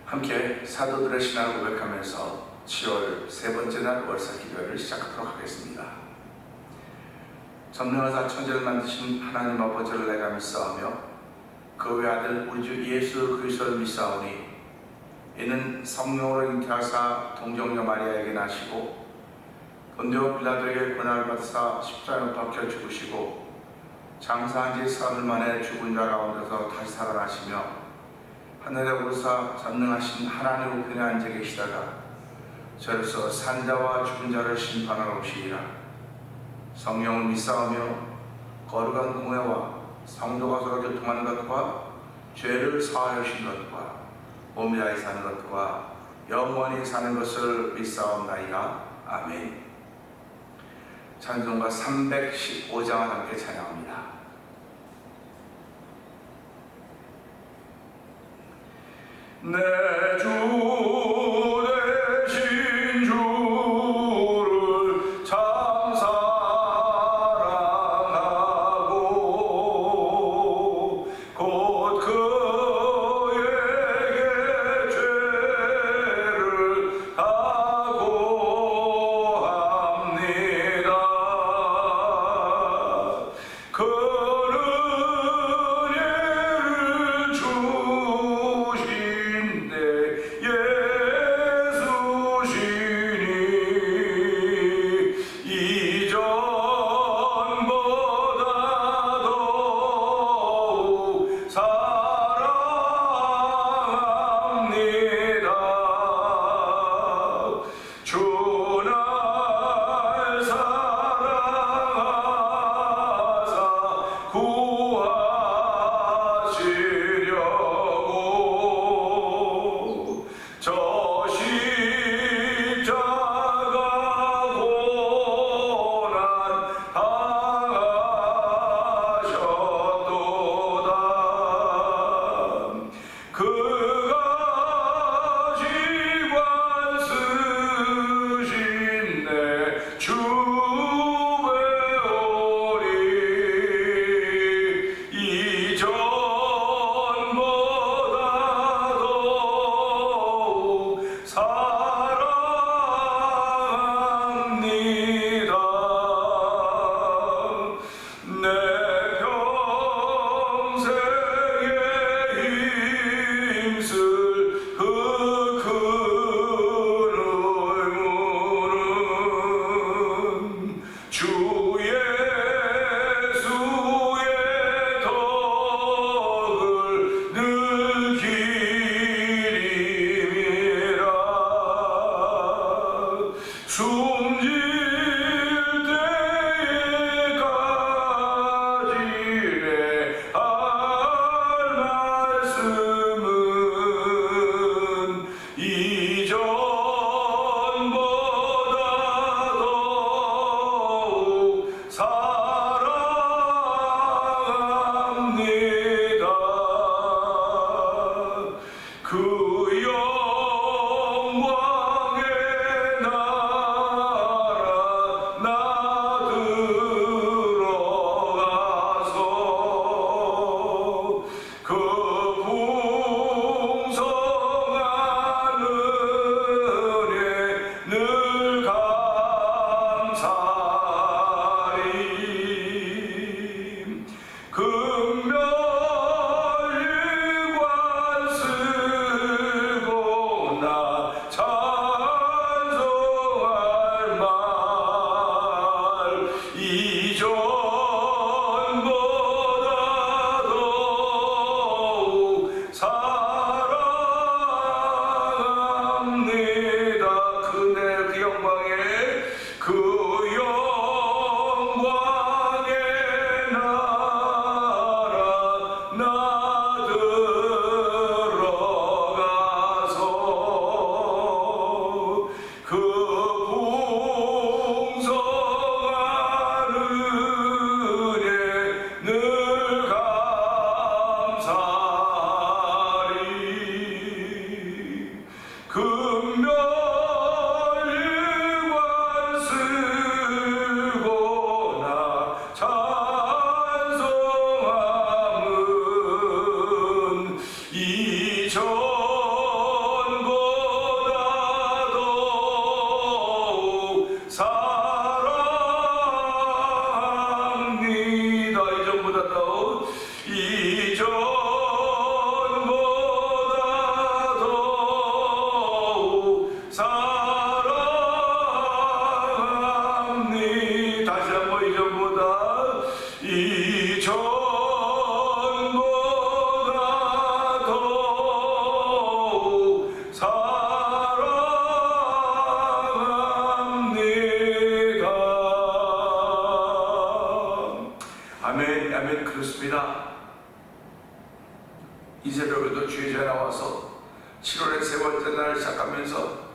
함께 사도들의 신앙을 고백하면서 10월 세 번째 날 월사 기도회를 시작하도록 하겠습니다. 전능하사 천지를 만드신 하나님 아버지를 내가 믿사오며 그 외아들 우리 주 예수 그리스도를 믿사오니 이는 성령으로 잉태하사 동정녀 마리아에게 나시고 본디오 빌라도에게 고난을 받으사 십자가에 못 박혀 죽으시고 장사한 지 사흘 만에 죽은 자 가운데서 다시 살아나시며 하늘에 오르사 전능하신 하나님 우편에 앉아 계시다가 저로서 산자와 죽은 자를 심판하러 오시리라. 성령을 믿사오며 거룩한 공회와 성도가 서로 교통하는 것과 죄를 사하여 주신 것과 몸이 다히 사는 것과 영원히 사는 것을 믿사옵나이다. 아멘. 찬송가 315장을 함께 찬양합니다. 내 주 되신 주를 참 사랑하고 곧 그에게 죄를 다고합니다. 그는 예를 주신대 예수시니 이전보다 더욱 사랑합니다. 주 날 사랑하사 구하시려고 저 십자가 고난 당하셨도다. 그가 지관 쓰신대 주 배우리 이전보다 더욱 사랑합니다. 내 평생에 힘쓸 그 큰 의무는 주 예수의 덕을 늘 기림이라. 숨질 때까지 내 할 말씀은 이전보다 더욱 사랑합니다. 그 영광의 나라 나 들어가서 그 풍성한 은혜 늘 감사하리. 금멸관 이 새벽에도 주의 전에 나와서 7월의 세 번째 날을 시작하면서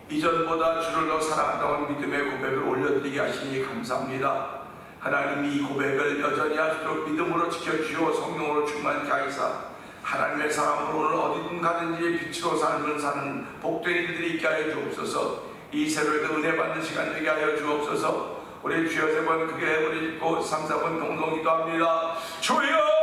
이전보다 주를 더 사랑한다는 믿음의 고백을 올려드리게 하시니 감사합니다. 하나님이 이 고백을 여전히 할수록 믿음으로 지켜주시고 성령으로 충만케 하시사 하나님의 사람으로 오늘 어디든 가든지 빛으로 삶을 사는 복된 일들이 있게 하여 주옵소서. 이 새벽에도 은혜 받는 시간 되게 하여 주옵소서. 우리 주여 세 번 크게 우리 짓고 3, 4번 동동 기도합니다. 주여!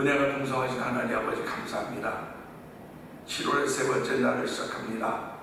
은혜가 풍성하신 하나님 아버지 감사합니다. 7월의 세 번째 날을 시작합니다.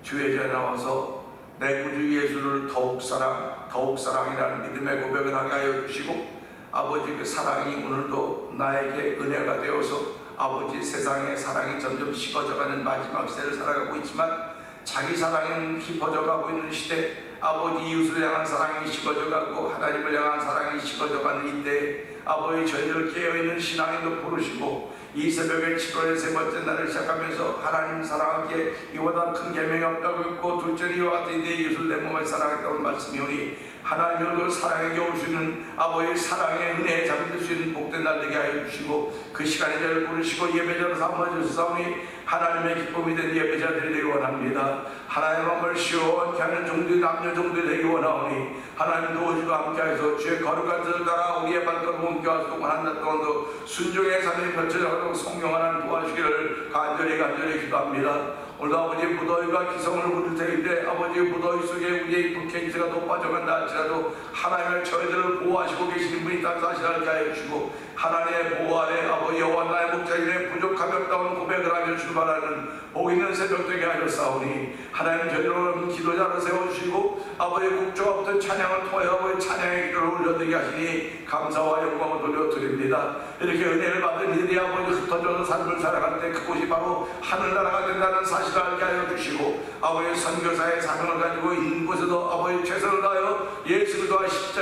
주의 전에 나와서 내 구주 예수를 더욱 사랑이라는 믿음의 고백을 하게 하여 주시고 아버지 그 사랑이 오늘도 나에게 은혜가 되어서 아버지 세상의 사랑이 점점 식어져가는 마지막 세를 살아가고 있지만 자기 사랑은 깊어져가고 있는 시대, 아버지 이웃을 향한 사랑이 식어져가고 하나님을 향한 사랑이 식어져가는 이때 아버지 저희들 깨어있는 신앙인도 부르시고 이 새벽에 7월의 세 번째 날을 시작하면서 하나님 사랑하기에 이보다 큰 계명이 없다고 했고 둘째 이와 같은 내 이웃을 내 몸을 사랑했다는 말씀이 오니 하나님을 그 사랑에 겨우시는 아버지의 사랑의 은혜에 잠들 수 있는 복된 날 되게 하여 주시고 그 시간에 저를 부르시고 예배자로 삼아주사오니 하나님의 기쁨이 된 예배자들이 되기 원합니다. 하나님 마음을 시원케 하는 종들 남녀 종들이 되기 원하오니 하나님 도우시고 함께하셔서 주의 거룩한 뜻을 따라 우리의 발걸음을 옮겨와서 한 달 동안도 순종의 삶이 펼쳐져가도록 성령 하나님 도와주시기를 간절히 기도합니다. 오늘도 아버지 무더위가 기성을 부를 때인데 아버지 무더위 속에 우리의 불쾌지가 높아져간다 할지라도 하나님의 저희들을 보호하시고 계시는 분이 딱 사실 알게 하여 주시고 하나님의 보호 아래 아버지 여호와 나의 목자임에 부족함이 없다는 고백을 하며 출발하는 복 있는 새벽 되게 하셨사오니 하나님 저희들은 기도자를 세워주시고 아버지 국조가 없던 찬양을 통하여 아버지 찬양의 기도를 올려드리게 하시니 감사와 영광을 돌려드립니다. 이렇게 은혜를 받은 이들이 아버지 흩어져서 삶을 살아갈 때 그곳이 바로 하늘나라가 된다는 사실을 알게 하여 주시고 아버지 선교사의 사명을 가지고 있는 곳에도 아버지 최선을 다하여 예수를 도와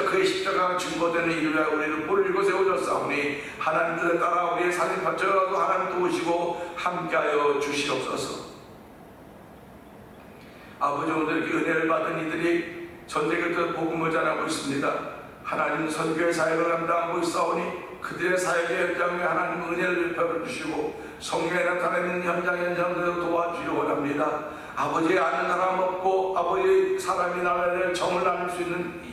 그의 십자가가 증거되는 일을 위하여 우리를 뿌리고 세워졌사오니 하나님 뜻에 따라 우리의 삶이 펼쳐져도 하나님 도우시고 함께하여 주시옵소서. 아버지 오늘 이렇게 은혜를 받은 이들이 전쟁에서 복음을 전하고 있습니다. 하나님 선교의 사역을 감당하고 있사오니 그들의 사역의 현장에 하나님 은혜를 베풀어주시고 성령의 나타내는 현장들을 도와주시기 원합니다. 아버지의 아는 사람 없고 아버지의 사람이 나라를 정을 나눌 수 있는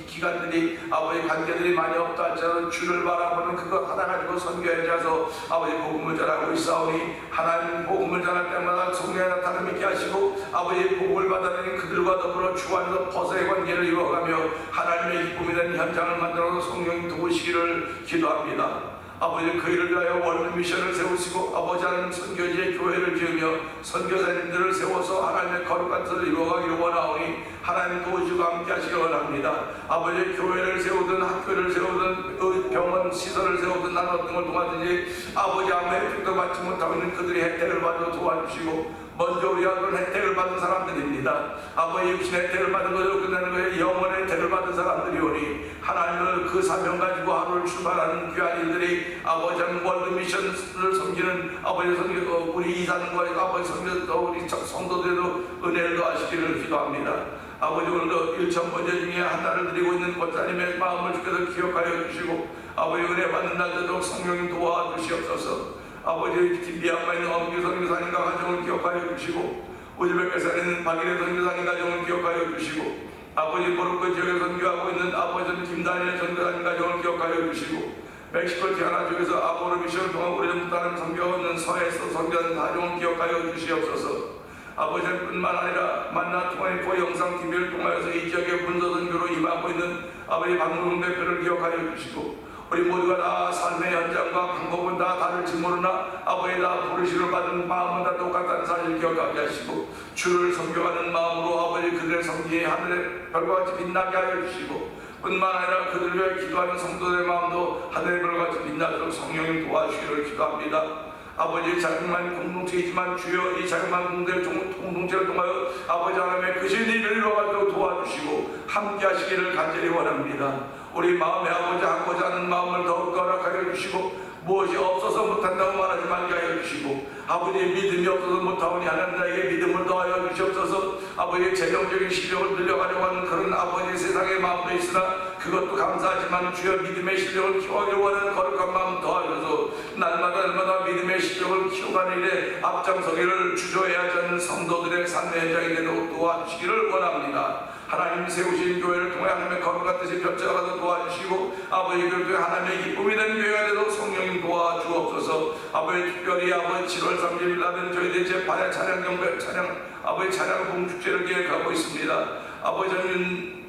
기관들이 아버지 관계들이 많이 없다 할지라도 주를 바라보는 그것 하나 가지고 선교에 자서 아버지 복음을 전하고 있사오니 하나님 복음을 전할 때마다 성령의 나타남이 있게 하시고 아버지의 복음을 받아들인 그들과 더불어 주 안에서 벗어의 관계를 이루어가며 하나님의 기쁨이 되는 현장을 만들어서 성령이 도우시기를 기도합니다. 아버지 그 일을 위하여 월드 미션을 세우시고 아버지 하나님 선교지의 교회를 지으며 선교사님들을 세워서 하나님의 거룩한 뜻을 이루어가기를 원하오니 하나님 도우시고 함께 하시기 원합니다. 아버지 교회를 세우든 학교를 세우든 병원 시설을 세우든 난 어떤 걸 통하든지 아버지 아무 혜택도 받지 못하고 있는 그들이 혜택을 받아 도와주시고 먼저 우리가 그런 혜택을 받은 사람들입니다. 아버지 육신 혜택을 받은 것으로 끝나는 것에 영원의 혜택을 받은 사람들이오니 하나님을 그 사명 가지고 하루를 출발하는 귀한 이들이 아버지 하나님 월드 미션을 섬기는 아버지 성교 우리 이사님과 아버지 성교 우리 성도들도 은혜를 더하시기를 기도합니다. 아버지 오늘도 1,000번째 중에 하나를 드리고 있는 권사님의 마음을 주께서 기억하여 주시고 아버지 은혜 받는 날들도 성령님 도와주시옵소서. 아버지 김비암에 있는 엄규 선교사님과 가정을 기억하여 주시고 우즈벡에 사는 박일의 선교사님 가정을 기억하여 주시고 아버지 모로코 지역에 선교하고 있는 아버지 김다니엘 선교사님 가정을 기억하여 주시고 멕시코 티아나 쪽에서 아보로 미션을 통한 우리를 따른 선교하고 있는 서해에서 선교하는 가정을 기억하여 주시옵소서. 아버지뿐만 아니라 만나 통화인포 영상TV를 통하여서 이 지역의 문서선교로 임하고 있는 아버지 박무동 대표를 기억하여 주시고 우리 모두가 다 삶의 현장과 방법은 다 다를지 모르나 아버지 다 부르심을 받은 마음은 다 똑같다는 사실을 기억하게 하시고 주를 섬겨가는 마음으로 아버지 그들의 성기에 하늘의 별과 같이 빛나게 하여 주시고 뿐만 아니라 그들을 위해 기도하는 성도들의 마음도 하늘의 별과 같이 빛나도록 성령님 도와주시기를 기도합니다. 아버지 자그마한 공동체이지만 주여 이 자그마한 공동체를 통하여 아버지 하나님의 크신 일을 이루어가도록 도와주시고 함께 하시기를 간절히 원합니다. 우리 마음에 아버지 하고자 하는 마음을 더욱 허락하여 주시고 무엇이 없어서 못한다고 말하지 말게 하여 주시고 아버지의 믿음이 없어서 못하오니 하나님 나에게 믿음을 더하여 주시옵소서. 아버지의 재정적인 실력을 늘려가려고 하는 그런 아버지의 세상의 마음도 있으나 그것도 감사하지만 주여 믿음의 실력을 키워가려고 하는 거룩한 마음 더하셔서 날마다 믿음의 실력을 키워가는 일에 앞장서기를 주저해야 하지 않는 성도들의 삶의 현장이 되도록 도와주시기를 원합니다. 하나님 세우신 교회를 통해 하나님의 거룩한 뜻이 펼쳐가서 도와주시고 아버지 교회 하나님의 기쁨이 되는 교회가 되도록 성령님 도와주옵소서. 아버지 특별히 아버지 7월 30일 날은 저희들의 제8회 찬양 경배 아버지 찬양 공축제를 계획하고 있습니다. 아버지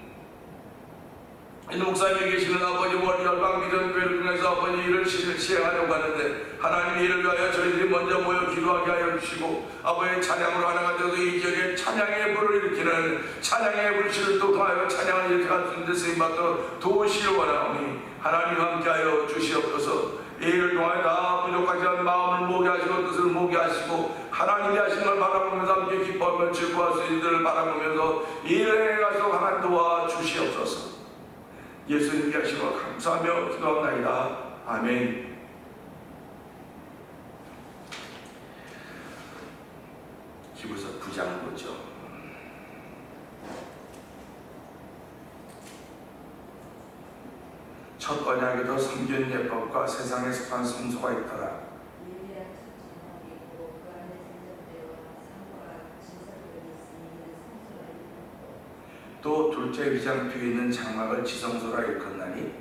저는 목사님이 계시는 아버지 월열방 미전교회를 통해서 아버지 일을 시행하려고 하는데 하나님 이를 위하여 저희들이 먼저 모여 기도하게 하여 주시고 아버지 찬양으로 하나가 되어서 이 지역에 찬양의 불을 일으키는 찬양의 불씨를 또 통하여 찬양을 일으켜갈 수 있는 쓰임받도록 도우시길 원하오니 하나님 함께하여 주시옵소서. 이 일을 통하여 다 부족하지 않은 마음을 모게 하시고 뜻을 모게 하시고 하나님이 하시는 걸 바라보면서 함께 기뻐하며 즐거워할 수 있는 일을 바라보면서 이 일을 행하시고 하나님 도와주시옵소서. 예수님께 하시고 감사하며 기도합나이다. 아멘. 기부서 9장 보죠. 첫 언약에도 섬기는 예법과 세상에 속한 성소가 있더라. 또 둘째 위장 뒤에 있는 장막을 지성소라 일컫나니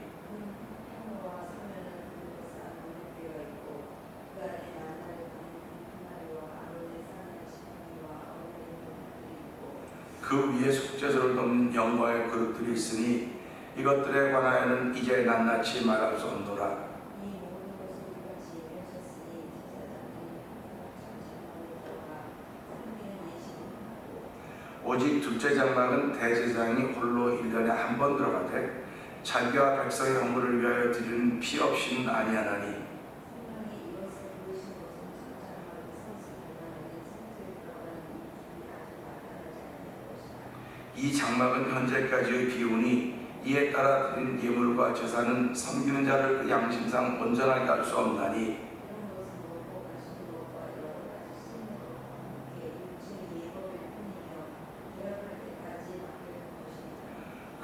그 위에 속죄소를 돕는 영광의 그릇들이 있으니 이것들에 관하여는 이제 낱낱이 말할 수 없노라. 오직 둘째 장막은 대제사장이 홀로 1년에 한 번 들어가되 자기와 백성의 헌물을 위하여 드리는 피 없이는 아니하나니 이 장막은 현재까지의 비운이 이에 따라 드린 예물과 제사는 섬기는 자를 그 양심상 온전하게 할 수 없나니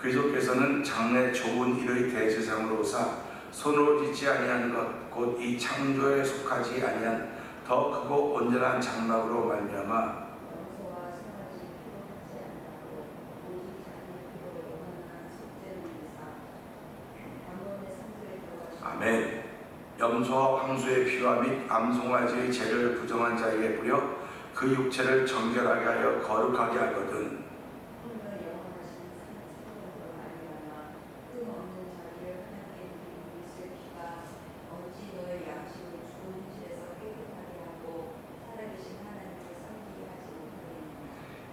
그리스도께서 주께서는 장래 좋은 일의 대제사장으로 오사 손으로 짓지 아니한 것 곧 이 창조에 속하지 아니한 더 크고 온전한 장막으로 말미암아 아멘. 염소와 황소의 피와 및 암송아지의 죄를 부정한 자에게 뿌려 그 육체를 정결하게 하여 거룩하게 하거든.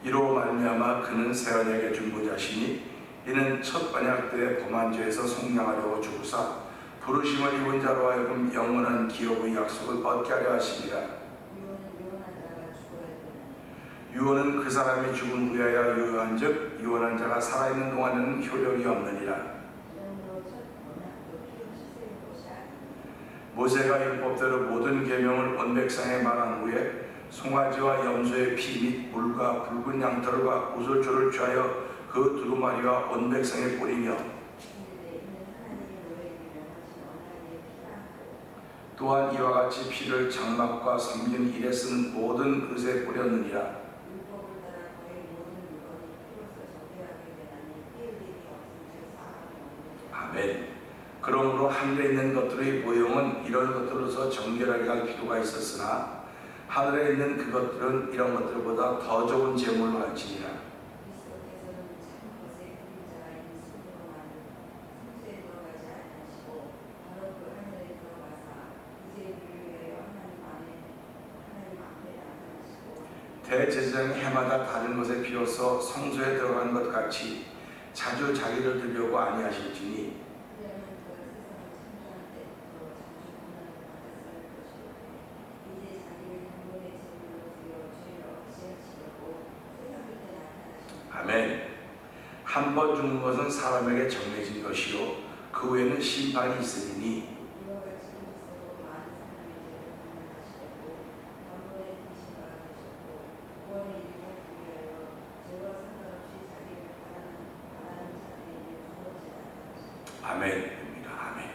이로 말미암아 그는 새 언약의 중보자시니 이는 첫 언약 때의 범한 죄에서 속량하려고 죽으사 부르심을 입은 자로 하여금 영원한 기업의 약속을 얻게 하려 하시니라. 유언은 그 사람이 죽은 후에야 유효한 즉 유언한 자가 살아있는 동안에는 효력이 없느니라. 모세가 율법대로 모든 계명을 온 백성에 말한 후에 송아지와 염소의 피 및 물과 붉은 양털과 우솔초를 취하여 그 두루마리와 온 백성에 뿌리며 또한 이와 같이 피를 장막과 섬기는 일에 쓰는 모든 그릇에 뿌렸느니라. 아멘. 그러므로 하늘에 있는 것들의 모형은 이런 것들로서 정결하게 할 필요가 있었으나 하늘에 있는 그것들은 이런 것들보다 더 좋은 제물로 할지니라. 대제사장이 해마다 다른 것에 비로소 성소에 들어간 것 같이 자주 자기를 드리려고 아니하실지니 아멘. 한 번 죽는 것은 사람에게 정해진 것이요 그 후에는 심판이 있으리니 아멘입니다. 아멘.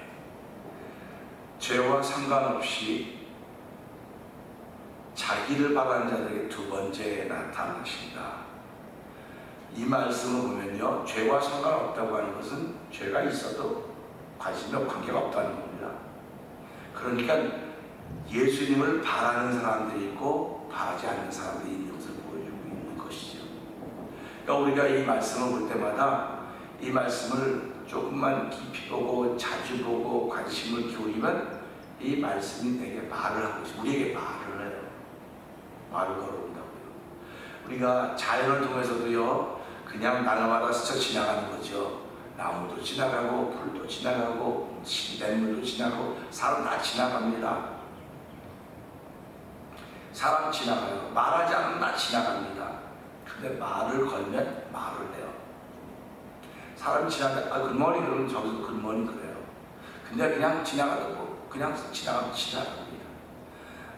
죄와 상관없이 자기를 바라는 자들에게 두 번째 나타나신다. 이 말씀을 보면요, 죄와 상관없다고 하는 것은 죄가 있어도 관심과 관계가 없다는 겁니다. 그러니까 예수님을 바라는 사람들이 있고 바라지 않는 사람들이 있는 것을 보여주고 있는 것이죠. 그러니까 우리가 이 말씀을 볼 때마다 이 말씀을 조금만 깊이 보고 자주 보고 관심을 기울이면 이 말씀이 내게 말을 하고 있어요. 우리에게 말을 해요. 말을 걸어온다고요. 우리가 자연을 통해서도요, 그냥 날마다 스쳐 지나가는 거죠. 나무도 지나가고 풀도 지나가고 냇물도 지나가고 사람 다 지나갑니다. 사람 지나가요. 말하지 않으면 다 지나갑니다. 근데 말을 걸면 말을 해요. 사람 지나가 굿모닝 그러면 저기서 굿모닝 그래요. 근데 그냥 지나가고 그냥 지나가면 지나갑니다.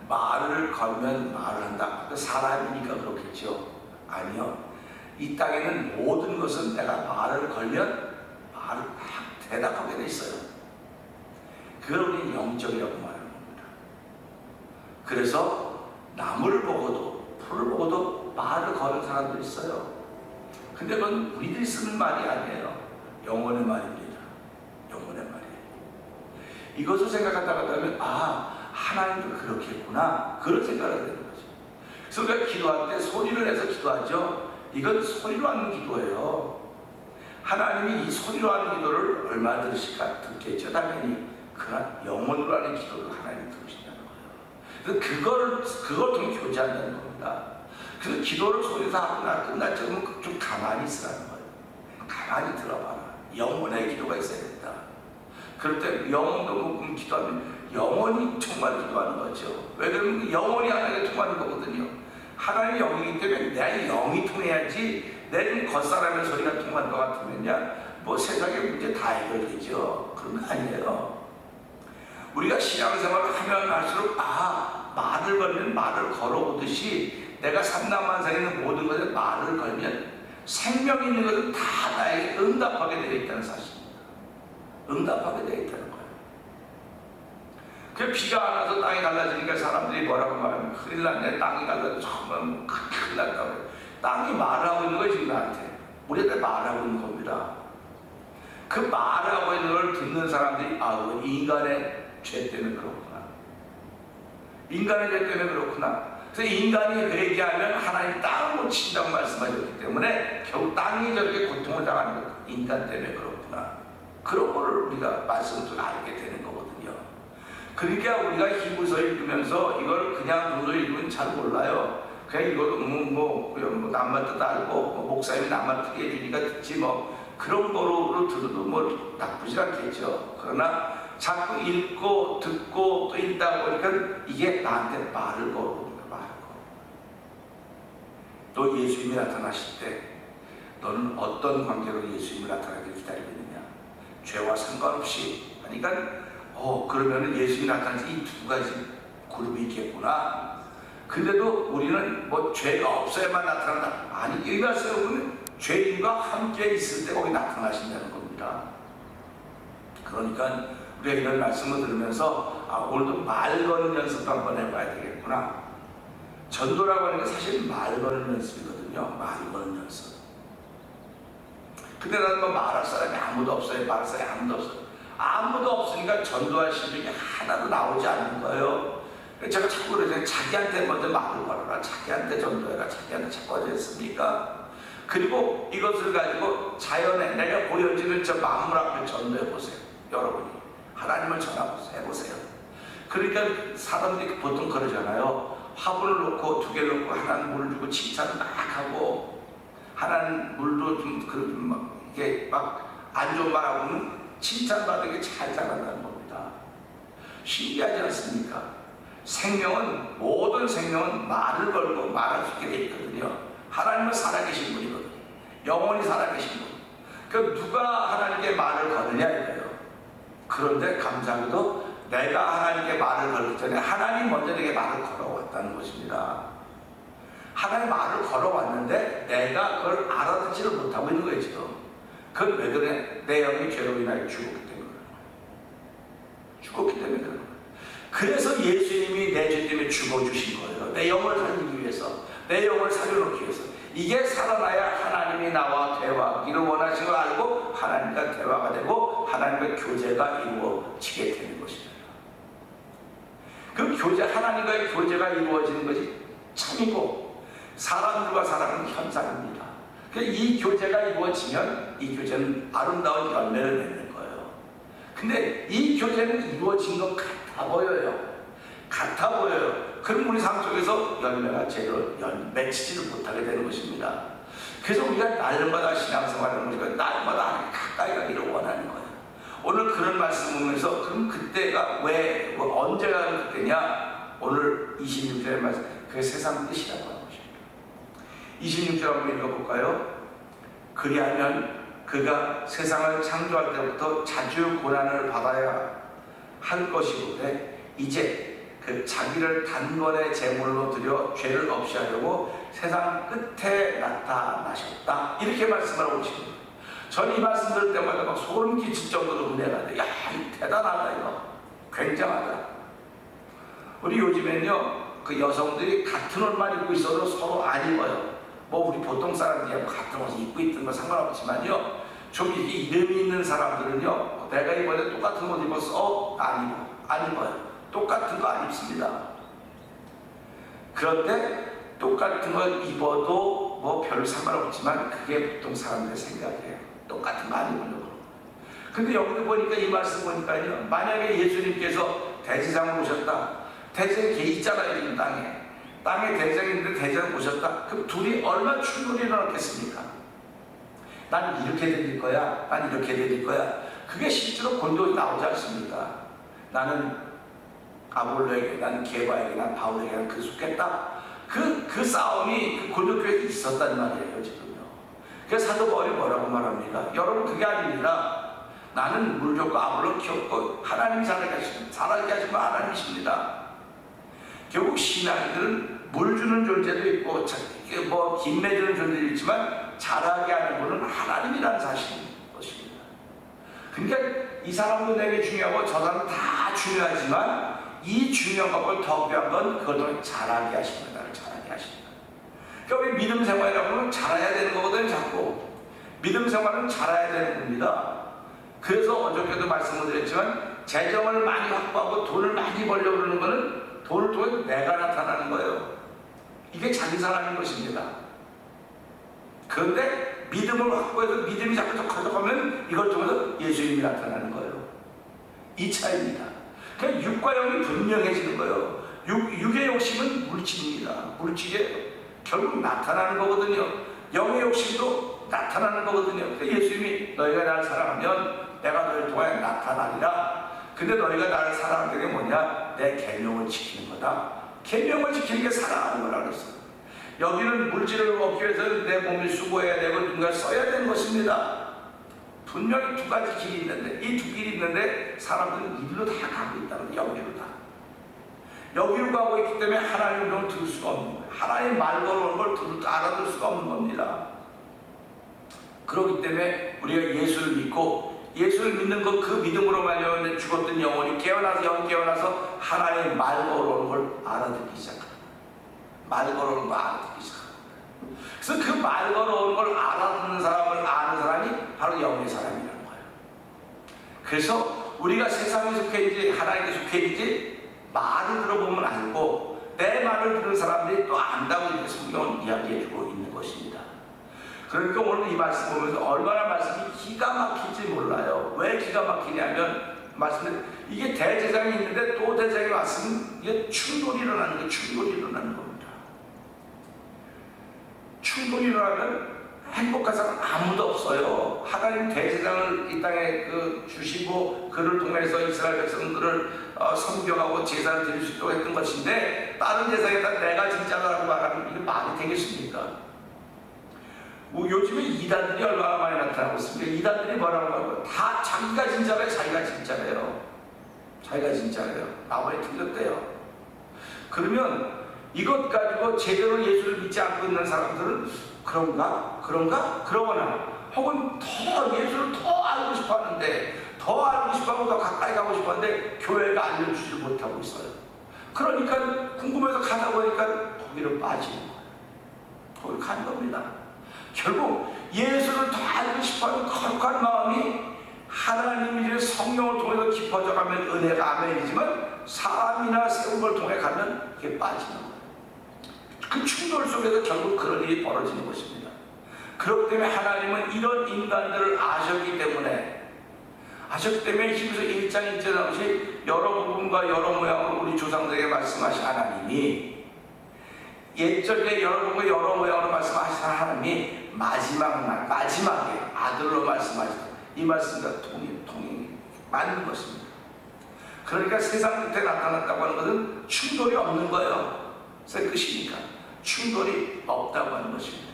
말을 걸면 말을 한다. 사람이니까 그렇겠죠. 아니요. 이 땅에는 모든 것은 내가 말을 걸면 말을 대답하게 돼 있어요. 그걸 우리는 영적이라고 말하는 겁니다. 그래서 나무를 보고도 풀을 보고도 말을 거는 사람도 있어요. 근데 그건 우리들이 쓰는 말이 아니에요. 영혼의 말입니다. 영혼의 말이에요. 이것을 생각하다가 보면 하나님도 그렇게 했구나, 그런 생각을 하게 되는 거죠. 그래서 우리가 기도할 때 소리를 내서 기도하죠. 이건 소리로 하는 기도예요. 하나님이 이 소리로 하는 기도를 얼마나 들으실까? 듣겠죠, 당연히. 그러나 영혼으로 하는 기도를 하나님이 들으신다는 거예요. 그래서 그걸 통해 교제한다는 겁니다. 그래서 기도를 소리에서 하거나 끝났죠. 그러면 좀 가만히 있으라는 거예요. 가만히 들어봐라. 영혼의 기도가 있어야 된다. 그럴 때 영혼도 못 기도하면 영혼이 정말 기도하는 거죠. 왜 그러면 영혼이 하나님께 통하는 거거든요. 하나님의 영이기 때문에 내 영이 통해야지 내 겉사람의 소리가 통하는 것 같으면요, 뭐 세상의 문제 다 해결되죠. 그런 거 아니에요. 우리가 신앙생활을 하면 할수록 말을 걸면 말을 걸어오듯이 내가 삼남만상에 있는 모든 것에 말을 걸면 생명이 있는 것은 다 나에게 응답하게 되어 있다는 사실입니다. 응답하게 되어 있다는 거예요. 그 비가 안 와서 땅이 갈라지니까 사람들이 뭐라고 말하면 큰일 났네. 땅이 갈라져 정말 큰일 났다고 해요. 땅이 말하고 있는 거예요. 지금 나한테. 우리한테 말하고 있는 겁니다. 그 말하고 있는 걸 듣는 사람들이 인간의 죄 때문에 그렇구나. 인간의 죄 때문에 그렇구나. 그래서 인간이 회개하면 하나님 땅을 못 친다고 말씀하셨기 때문에 결국 땅이 저렇게 고통을 당하는 것 인간 때문에 그렇구나. 그런 거를 우리가 말씀을 통해 알게 되는 거거든요. 그러니까 우리가 히브리서 읽으면서 이걸 그냥 눈으로 읽으면 잘 몰라요. 그냥 이거 남만 뜻 알고 목사님이 남만 듣게 해주니까 듣지 그런 거로 들어도 나쁘지 않겠죠. 그러나 자꾸 읽고 듣고 또 읽다 보니까 이게 나한테 말을 걸고 또 예수님이 나타나실 때 너는 어떤 관계로 예수님이 나타나길 기다리고 있느냐? 죄와 상관없이. 그러니까 그러면 예수님이 나타나는 이 두 가지 그룹이 있겠구나. 근데도 우리는 죄가 없어야만 나타난다. 아니, 여기 가서 보면 죄인과 함께 있을 때 거기 나타나신다는 겁니다. 그러니까 우리가 이런 말씀을 들으면서 오늘도 말 거는 연습 한번 해봐야 되겠구나. 전도라고 하는 게 사실 말 거는 연습이거든요. 말 거는 연습. 근데 나는 말할 사람이 아무도 없어요. 말할 사람이 아무도 없어요. 아무도 없으니까 전도할 실력이 하나도 나오지 않는 거예요. 제가 자꾸 그러잖아요. 자기한테 먼저 말을 걸어라. 자기한테 전도해라. 자기한테 자꾸 하셨습니까? 그리고 이것을 가지고 자연에 내가 보여지는 저 만물 앞에 전도해 보세요. 여러분이 하나님을 전하보세요. 해보세요. 그러니까 사람들이 보통 그러잖아요. 화분을 놓고 두 개를 놓고 하나는 물을 주고 칭찬을 막 하고 하나는 물도 이게 막 안 좋은 말하고는 칭찬받은 게 잘 자란다는 겁니다. 신기하지 않습니까? 생명은 모든 생명은 말을 걸고 말할 수 있게 돼 있거든요. 하나님은 살아계신 분이거든요. 영원히 살아계신 분. 그 누가 하나님께 말을 거느냐 이거예요. 그런데 감사하게도 내가 하나님께 말을 걸기 전에 하나님 먼저 내게 말을 걸어왔다는 것입니다. 하나님 말을 걸어왔는데 내가 그걸 알아듣지를 못하고 있는 거예요 지금. 그건 왜 그래? 내 영이 죄로 인하여 죽었기 때문에 그런 거예요. 죽었기 때문에 그런 거예요. 그래서 예수님이 내 죄 때문에 죽어주신 거예요. 내 영을 살리기 위해서, 내 영을 살려놓기 위해서. 이게 살아나야 하나님이 나와 대화하기를 원하시는 걸 알고 하나님과 대화가 되고 하나님과 교제가 이루어지게 되는 것입니다. 그 교제, 하나님과의 교제가 이루어지는 것이 참이고 사람들과 사람은 현상입니다. 이 교제가 이루어지면 이 교제는 아름다운 열매를 맺는 거예요. 근데 이 교제는 이루어진 것 같아 보여요. 같아 보여요. 그럼 우리 삶 속에서 열매가 제대로 맺히지를 못하게 되는 것입니다. 그래서 우리가 날마다 신앙생활을 하는 것이고 날마다 가까이 가기를 원하는 거예요. 오늘 그런 말씀 보면서 그럼 그때가 왜 언제가 그때냐? 오늘 26절의 말씀, 그게 세상 끝이라고 하는 것입니다. 26절 한번 읽어볼까요? 그리하면 그가 세상을 창조할 때부터 자주 고난을 받아야 할 것이고되 이제 그 자기를 단번에 제물로 드려 죄를 없이 하려고 세상 끝에 나타나셨다. 이렇게 말씀하고 계십니다. 저는 이 말씀 들을 때마다 막 소름 끼칠 정도로 은혜가 돼. 야, 대단하다 이거. 굉장하다. 우리 요즘엔요, 그 여성들이 같은 옷만 입고 있어도 서로 안 입어요. 우리 보통 사람들이 같은 옷을 입고 있던 건 상관없지만요, 좀 이렇게 이름이 있는 사람들은요, 내가 이번에 똑같은 옷 입었어? 안 입어요. 똑같은 거 안 입습니다. 그런데 똑같은 거 입어도 별 상관없지만 그게 보통 사람들의 생각이에요. 똑같은 거 안 입으려고. 근데 여기 보니까 이 말씀 보니까요, 만약에 예수님께서 대제사장을 오셨다. 대제사장이 개 있잖아요, 지금 땅에. 땅에 대제사장이 있는데 대제사장을 오셨다. 그럼 둘이 얼마나 충돌이 일어났겠습니까? 난 이렇게 드릴 거야. 난 이렇게 드릴 거야. 그게 실제로 본도에 나오지 않습니까? 나는 아볼로에게, 나는 게바에게, 나는 바울에게, 나는 그 속겠다. 그 싸움이 그 골격교회에 있었단 말이에요, 지금요. 그래서 사도 바울이 뭐라고 말합니까? 여러분, 그게 아닙니다. 나는 물 줬고 아볼로 키웠고 하나님이 살아게 하신 분 하나님이십니다. 결국 신앙인들은 물 주는 존재도 있고 김매 주는 존재도 있지만 자라게 하는 분은 하나님이라는 사실인 것입니다. 그러니까 이 사람도 내게 중요하고 저 사람도 다 중요하지만 이 중요한 것보다 더 귀한 건 그것을 자라게 하십니다. 나를 자라게 하십니다. 그러니까 우리 믿음 생활이라고 하면 자라야 되는 거거든요. 자꾸 믿음 생활은 자라야 되는 겁니다. 그래서 어저께도 말씀을 드렸지만 재정을 많이 확보하고 돈을 많이 벌려고 그러는 거는 돈을 통해 내가 나타나는 거예요. 이게 자기 사람인 것입니다. 그런데 믿음을 확보해서 믿음이 자꾸 더 커져가면 이걸 통해서 예수님이 나타나는 거예요. 이 차이입니다. 그러니까 육과 영이 분명해지는 거예요. 육의 욕심은 물질입니다. 물질에 결국 나타나는 거거든요. 영의 욕심도 나타나는 거거든요. 그러니까 예수님이 너희가 나를 사랑하면 내가 너희를 통하여 나타나리라. 근데 너희가 나를 사랑하는 게 뭐냐? 내 계명을 지키는 거다. 계명을 지키는 게 사랑하는 거라고 했어요. 여기는 물질을 얻기 위해서 내 몸을 수고해야 되고 누군가 써야 되는 것입니다. 분명히 두 가지 길이 있는데 이 두 길이 있는데 사람들은 이리로 다 가고 있다는 거예요. 여기로 다. 여기로 가고 있기 때문에 하나님의 말을 들을 수가 없는 거예요. 하나님 말 걸어오는 걸 알아들 수가 없는 겁니다. 그렇기 때문에 우리가 예수를 믿고 예수를 믿는 것 그 믿음으로 말미암아 죽었던 영혼이 영이 깨어나서 하나님의 말 걸어오는 걸 알아듣기 시작합니다. 말 걸어오는 걸 알아듣기 시작합니다. 그래서 그 말 걸어오는 걸 알아듣는 사람을 아는 사람이 바로 영의 사람이라는 거예요. 그래서 우리가 세상에 속해 있지 하나님께 속해 있지 말을 들어보면 알고 내 말을 들은 사람들이 또 안다고 이렇게 성경은 이야기해주고 있는 것입니다. 그러니까 오늘 이 말씀 보면서 얼마나 말씀이 기가 막힐지 몰라요. 왜 기가 막히냐면 말씀은 이게 대제사장이 있는데 또 대제사장이 왔으면 이게 충돌이 일어나는 거예요. 충돌이 일어나는 겁니다. 충돌이 일어나면 행복한 사람 아무도 없어요. 하나님 대제사장을 이 땅에 주시고 그를 통해서 이스라엘 백성들을 섬겨하고 제사를 드릴 수 있도록 했던 것인데 다른 제사에다 내가 진짜라고 말하면 이게 말이 되겠습니까? 요즘에 이단들이 얼마나 많이 나타나고 있습니다. 이단들이 뭐라고 하고 다 자기가 진짜래요. 자기가 진짜래요. 자기가 진짜래요. 나머지 틀렸대요. 그러면 이것 가지고 제대로 예수를 믿지 않고 있는 사람들은 그러거나 혹은 더 예수를 더 알고 싶어 하는데 더 알고 싶어 하고 더 가까이 가고 싶어 하는데 교회가 알려주지 못하고 있어요. 그러니까 궁금해서 가다 보니까 거기로 빠지는 거예요. 거기로 간 겁니다. 결국 예수를 더 알고 싶어하는 거룩한 마음이 하나님이 성령을 통해서 깊어져 가면 은혜가 아멘이지만 사람이나 세운 걸 통해 가면 이게 빠지는 거예요. 그 충돌 속에서 결국 그런 일이 벌어지는 것입니다. 그렇기 때문에 하나님은 이런 인간들을 아셨기 때문에 히브리서 1장 1절에 나오시 여러 부분과 여러 모양으로 우리 조상들에게 말씀하신 하나님이 옛적에 여러 부분과 여러 모양으로 말씀하신 하나님이 마지막에 아들로 말씀하셨다. 이 말씀과 통이 맞는 것입니다. 그러니까 세상 끝에 나타났다고 하는 것은 충돌이 없는 거예요. 새 끝이니까 충돌이 없다고 하는 것입니다.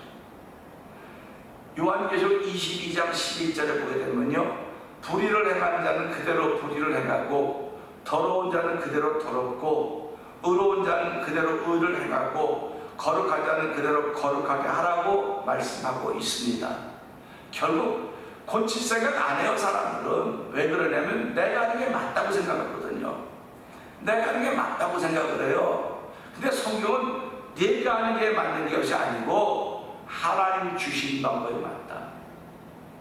요한계시록 22장 11절에 보게 되면요, 불의를 행하는 자는 그대로 불의를 행하고 더러운 자는 그대로 더럽고 의로운 자는 그대로 의를 행하고 거룩한 자는 그대로 거룩하게 하라고 말씀하고 있습니다. 결국 고칠 생각 안 해요. 사람들은 왜 그러냐면 내가 하는 게 맞다고 생각하거든요. 내가 하는 게 맞다고 생각을 해요. 근데 성경은 내가 하는 게 맞는 것이 아니고 하나님 주신 방법이 맞다.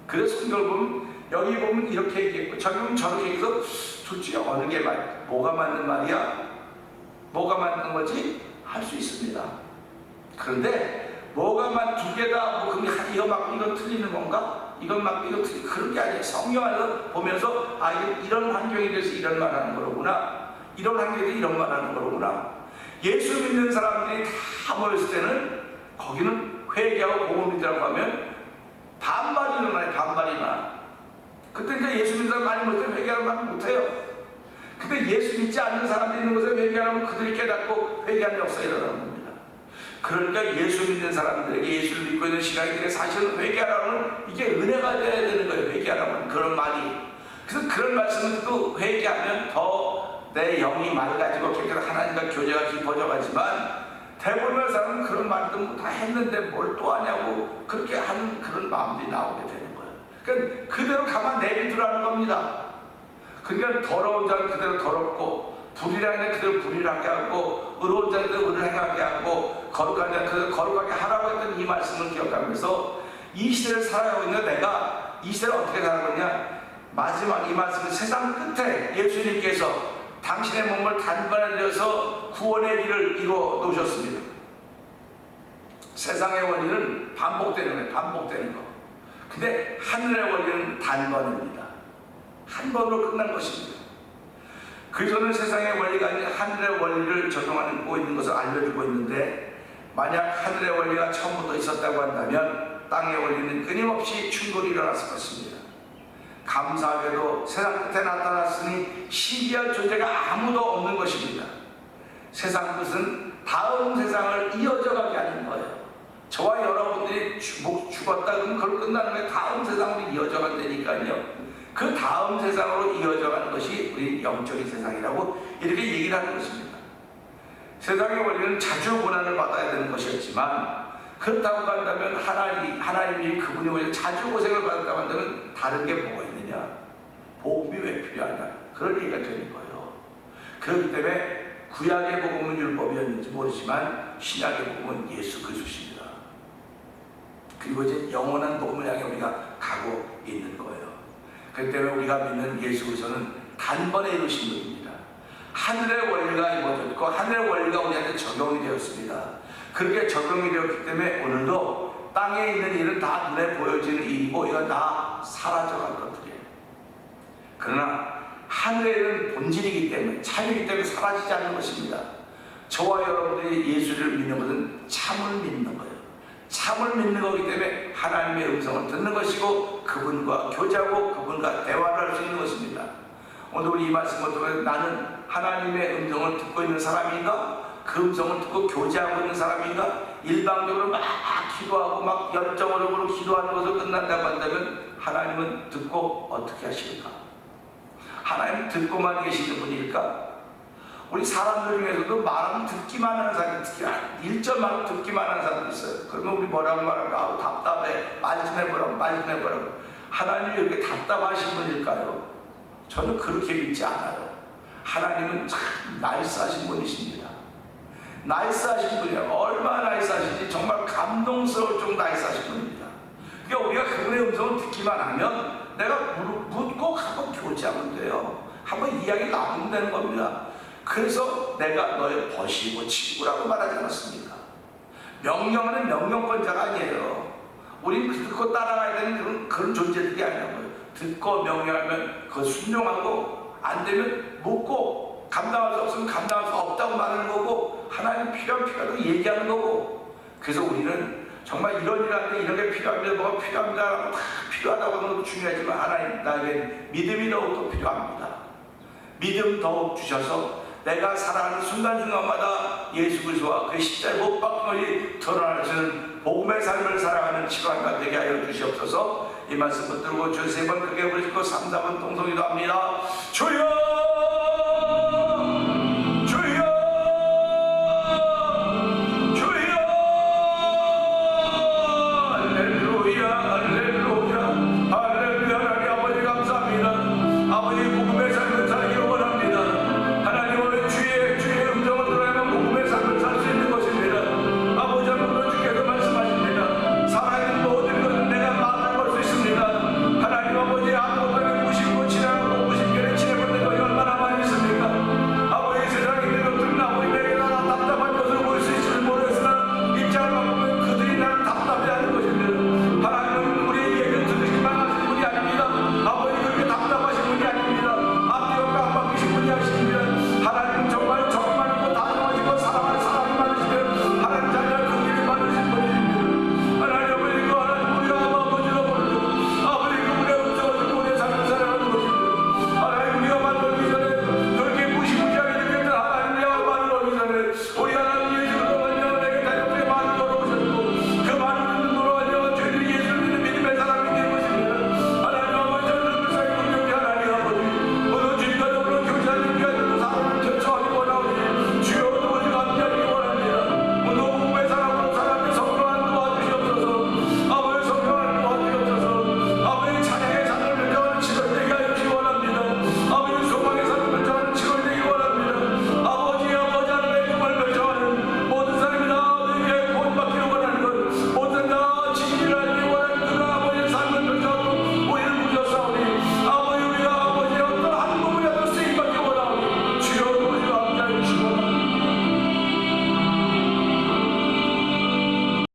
그래서 성경을 보면 여기 보면 이렇게 얘기했고 저기 보면 저렇게 얘기해서 둘 중에 어느 게 뭐가 맞는 말이야? 뭐가 맞는 거지? 할 수 있습니다. 그런데 뭐가 두 개다 뭐 이거 틀리는 건가? 이거 틀리는 그런 게 아니에요. 성경 안에서 보면서 이런 환경에 대해서 이런 말 하는 거로구나. 이런 환경에 대해서 이런 말 하는 거로구나. 예수 믿는 사람들이 다 모였을 때는 거기는 회개하고 복음 믿으라고 하면 반발이 일어나요. 반발이 일어나. 그때 이제 예수 믿는 사람 많이 못해요. 회개하는 말 못해요. 근데 예수 믿지 않는 사람들이 있는 곳에 회개하면 그들이 깨닫고 회개하는 역사가 일어나는 겁니다. 그러니까 예수 믿는 사람들에게 예수를 믿고 있는 신앙인들에게 사실은 회개하라는 이게 은혜가 되어야 되는 거예요. 회개하라는 그런 말이. 그래서 그런 말씀은 또 회개하면 더 내 영이 맑아지고 하나님과 교제가 깊어져 가지만 대부분의 사람은 그런 말도 다 했는데 뭘 또 하냐고 그렇게 하는 그런 마음들이 나오게 되는 거예요. 그러니까 그대로 가만 내비두라는 겁니다. 그러니까 더러운 자는 그대로 더럽고 불의한 자는 그대로 불의하게 하고 의로운 자는 그대로 의를 행하게 하고 거룩한 자는 그대로 거룩하게 하라고 했던 이 말씀을 기억하면서 이 시대를 살아가고 있는 내가 이 시대를 어떻게 살아가느냐, 마지막 이 말씀은 세상 끝에 예수님께서 당신의 몸을 단번에 들여서 구원의 길을 이루어 놓으셨습니다. 세상의 원리는 반복되는 거예요. 반복되는 거. 근데 하늘의 원리는 단번입니다. 한 번으로 끝난 것입니다. 그리스도는 세상의 원리가 아닌 하늘의 원리를 적용하고 있는 것을 알려주고 있는데, 만약 하늘의 원리가 처음부터 있었다고 한다면 땅의 원리는 끊임없이 충돌이 일어났을 것입니다. 감사하게도 세상 끝에 나타났으니 신비한 존재가 아무도 없는 것입니다. 세상 끝은 다음 세상을 이어져가게 하는 거예요. 저와 여러분들이 죽었다 그러면 그걸 끝나는 게 다음 세상으로 이어져간다니까요. 그 다음 세상으로 이어져가는 것이 우리 영적인 세상이라고 이렇게 얘기를 하는 것입니다. 세상의 원리는 자주 고난을 받아야 되는 것이었지만, 그렇다고 한다면 하나님이 그분이 왜 자주 고생을 받았다고 한다면 다른 게 뭐가 있느냐? 복음이 왜 필요하냐? 그런 얘기가 되는 거예요. 그렇기 때문에 구약의 복음은 율법이었는지 모르지만 신약의 복음은 예수 그리스도십니다. 그리고 이제 영원한 복음을 향해 우리가 가고 있는 거예요. 그렇기 때문에 우리가 믿는 예수 그리스도는 단번에 이루신 분입니다. 하늘의 원리가 이루어졌고 하늘의 원리가 우리한테 적용이 되었습니다. 그렇게 적용이 되었기 때문에 오늘도 땅에 있는 일은 다 눈에 보여지는 일이고 이건 다 사라져갈 것들이에요. 그러나 하늘의 일은 본질이기 때문에, 참이기 때문에 사라지지 않는 것입니다. 저와 여러분들이 예수를 믿는 것은 참을 믿는 거예요. 참을 믿는 거기 때문에 하나님의 음성을 듣는 것이고 그분과 교제하고 그분과 대화를 할 수 있는 것입니다. 오늘 우리 이 말씀을 통해 나는 하나님의 음성을 듣고 있는 사람인가? 그 음성을 듣고 교제하고 있는 사람인가? 일방적으로 막 기도하고 막 열정으로 기도하는 것으로 끝난다고 한다면 하나님은 듣고 어떻게 하실까? 하나님 듣고만 계시는 분일까? 우리 사람들 중에서도 말하면 듣기만 하는 사람이, 특히 1점만 듣기만 하는 사람도 있어요. 그러면 우리 뭐라고 말할까? 아우 답답해, 말 좀 해보라고. 하나님이 이렇게 답답하신 분일까요? 저는 그렇게 믿지 않아요. 하나님은 참 나이스하신 분이십니다. 나이스하신 분이에요. 얼마나 나이스하신지 정말 감동스러울 정도 나이스하신 분입니다. 그러니까 우리가 그분의 음성을 듣기만 하면 내가 묻고 한번 교제하면 돼요. 한번 이야기 나누면 되는 겁니다. 그래서 내가 너의 벗이고 친구라고 말하지 않았습니까? 명령하는 명령권자가 아니에요. 우린 듣고 따라가야 되는 그런 존재들이 아니라고요. 듣고 명령하면 그거 순종하고, 안 되면 묻고, 감당할 수 없으면 감당할 수 없다고 말하는 거고, 하나님 필요하다고 얘기하는 거고. 그래서 우리는 정말 이런 일 하는데 이런 게 필요합니다, 뭐가 필요합니다, 다 필요하다고 하는 것도 중요하지만 하나님 나에게 믿음이 더욱더 필요합니다. 믿음 더욱 주셔서 내가 살아가는 순간순간마다 예수 그리스도와 그 십자가에 못 박힌 것이 드러나는 복음의 삶을 살아가는 시간과 되게 하여 주시옵소서. 이 말씀 붙들고 주 3번 크게 부르시고 3, 4번 동성기도 합니다.